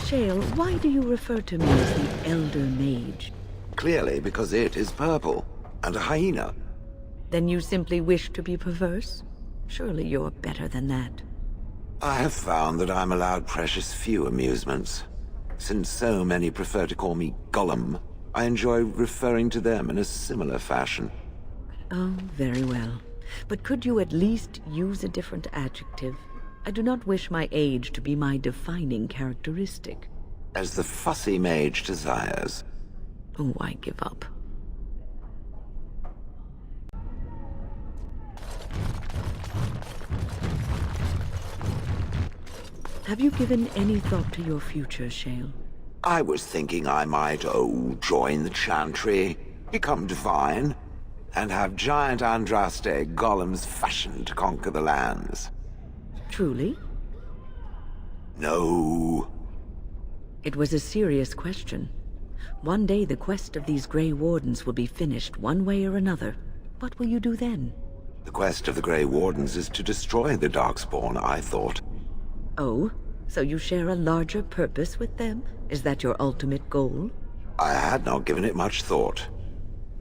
Shale, why do you refer to me as the Elder Mage? Clearly because it is purple, and a hyena. Then you simply wish to be perverse? Surely you're better than that. I have found that I'm allowed precious few amusements. Since so many prefer to call me Gollum, I enjoy referring to them in a similar fashion. Oh, very well. But could you at least use a different adjective? I do not wish my age to be my defining characteristic. As the fussy mage desires. Oh, I give up. Have you given any thought to your future, Shale? I was thinking I might, join the chantry, become divine, and have giant Andraste golems fashioned to conquer the lands. Truly? No. It was a serious question. One day the quest of these Grey Wardens will be finished one way or another. What will you do then? The quest of the Grey Wardens is to destroy the Darkspawn, I thought. Oh, so you share a larger purpose with them? Is that your ultimate goal? I had not given it much thought.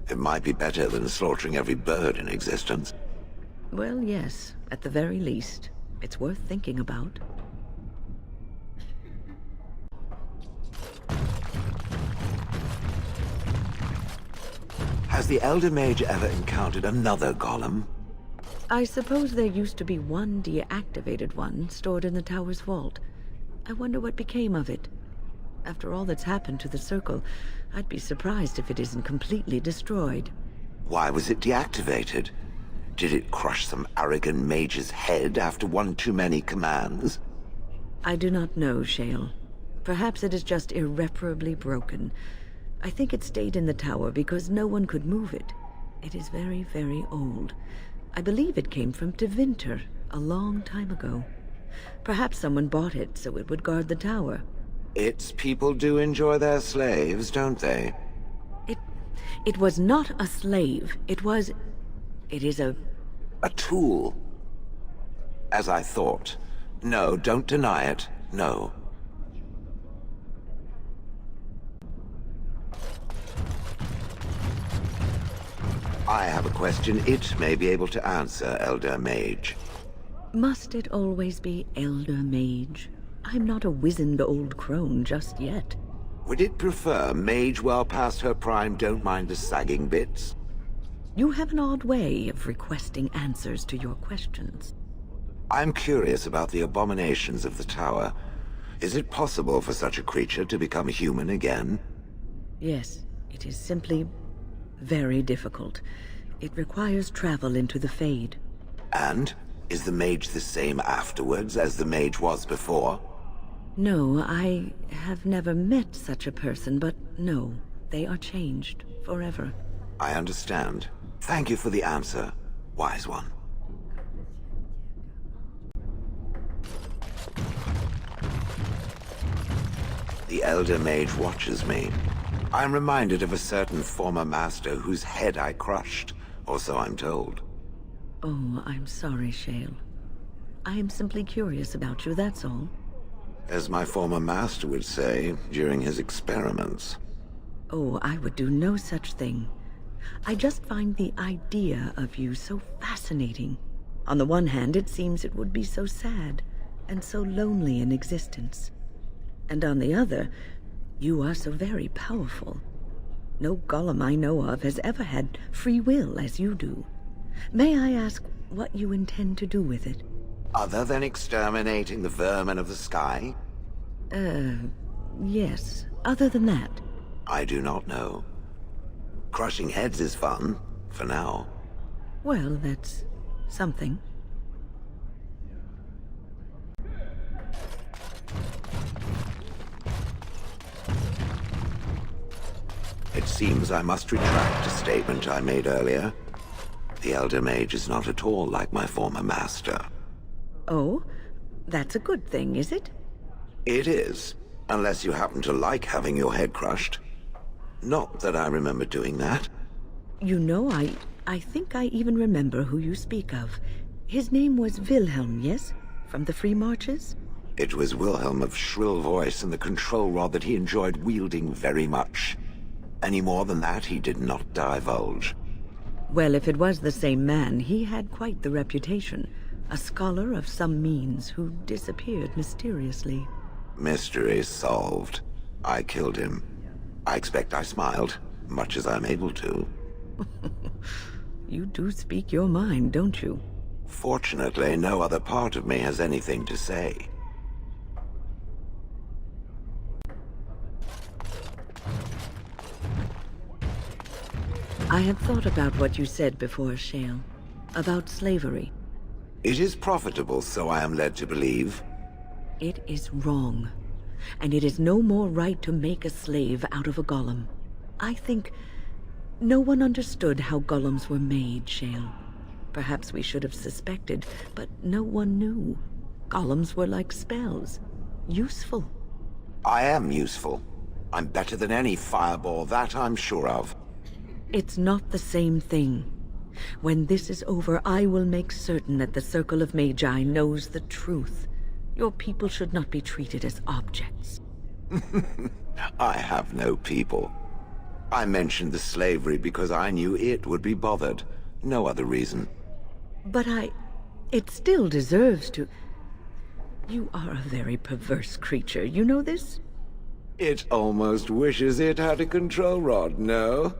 It might be better than slaughtering every bird in existence. Well, yes, at the very least. It's worth thinking about. Has the Elder Mage ever encountered another golem? I suppose there used to be one deactivated one stored in the tower's vault. I wonder what became of it. After all that's happened to the Circle, I'd be surprised if it isn't completely destroyed. Why was it deactivated? Did it crush some arrogant mage's head after one too many commands? I do not know, Shale. Perhaps it is just irreparably broken. I think it stayed in the tower because no one could move it. It is very, very old. I believe it came from Tevinter a long time ago. Perhaps someone bought it so it would guard the tower. Its people do enjoy their slaves, don't they? It was not a slave. It is a tool. As I thought. No, don't deny it. No. I have a question it may be able to answer, Elder Mage. Must it always be Elder Mage? I'm not a wizened old crone just yet. Would it prefer mage well past her prime don't mind the sagging bits? You have an odd way of requesting answers to your questions. I'm curious about the abominations of the tower. Is it possible for such a creature to become human again? Yes, it is simply very difficult. It requires travel into the Fade. And? Is the mage the same afterwards as the mage was before? No, I have never met such a person, but no, they are changed forever. I understand. Thank you for the answer, wise one. The Elder Mage watches me. I'm reminded of a certain former master whose head I crushed, or so I'm told. Oh, I'm sorry, Shale. I am simply curious about you, that's all. As my former master would say during his experiments. Oh, I would do no such thing. I just find the idea of you so fascinating. On the one hand, it seems it would be so sad and so lonely in existence. And on the other, you are so very powerful. No golem I know of has ever had free will as you do. May I ask what you intend to do with it? Other than exterminating the vermin of the sky? Yes. Other than that? I do not know. Crushing heads is fun, for now. Well, that's something. It seems I must retract a statement I made earlier. The Elder Mage is not at all like my former master. Oh? That's a good thing, is it? It is, unless you happen to like having your head crushed. Not that I remember doing that. You know, I think I even remember who you speak of. His name was Wilhelm, yes? From the Free Marches? It was Wilhelm of shrill voice and the control rod that he enjoyed wielding very much. Any more than that he did not divulge. Well, if it was the same man, he had quite the reputation. A scholar of some means who disappeared mysteriously. Mystery solved. I killed him. I expect I smiled, much as I'm able to. You do speak your mind, don't you? Fortunately, no other part of me has anything to say. I have thought about what you said before, Shale. About slavery. It is profitable, so I am led to believe. It is wrong. And it is no more right to make a slave out of a golem. I think no one understood how golems were made, Shale. Perhaps we should have suspected, but no one knew. Golems were like spells. Useful. I am useful. I'm better than any fireball, that I'm sure of. It's not the same thing. When this is over, I will make certain that the Circle of Magi knows the truth. Your people should not be treated as objects. I have no people. I mentioned the slavery because I knew it would be bothered. No other reason. But it still deserves to... You are a very perverse creature, you know this? It almost wishes it had a control rod, no?